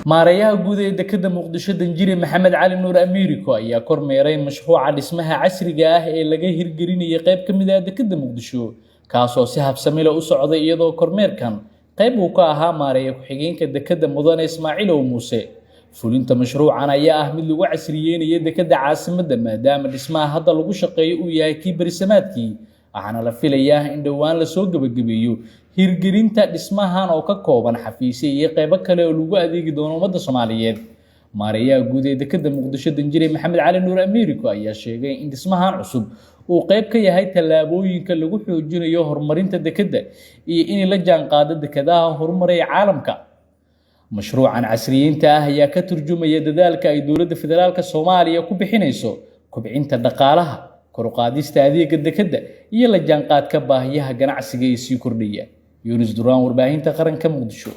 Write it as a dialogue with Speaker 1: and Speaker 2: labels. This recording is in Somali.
Speaker 1: maareeyaha guud ee dekedda Muqdisho Danjire Maxamed Cali Nuur Ameeriko ayaa kormeeray mashruuca dhismaha casriga ah ee laga hirgelinayo qayb ka mid ah dekedda Muqdisho kaasoo si habsami leh u socday iyadoo kormeerkan qayb uu ka ahaa maareeyaha ku-xigeenka dekedda Mudane Ismaaciil Muuse. fulinta mashruucan ayaa ah mid lagu casriyeynayo dekedda caasimadda maadaama dhismaha hadda lagu shaqeeyo uu yahay kii barisamaadkii waxaana la filayaa in dhowaan la soo gabagabeeyo hirgelinta dhismahan oo ka kooban xafiisyo iyo qaybo kale oo lagu adeegi doono ummadda Soomaaliyeed. maareeyaha guud ee dekedda Muqdisho Danjire Maxamed Cali Nuur Ameeriko ayaa sheegay in dhismahan cusub uu qayb ka yahay tallaabooyinka lagu xoojinayo horumarinta dekedda iyo in la jaanqaado dekedaha horumaraya caalamka. mashruucan casriyeynta ah ayaa ka turjumaya dadaalka ay dowladda federaalka Soomaaliya ku bixinayso kobcinta dhaqaalaha, kor u qaadista adeegga dekedda iyo la jaanqaadka baahiyaha ganacsiga ee sii kordhaya. Yunus Duraan, warbaahinta qaranka Muqdisho.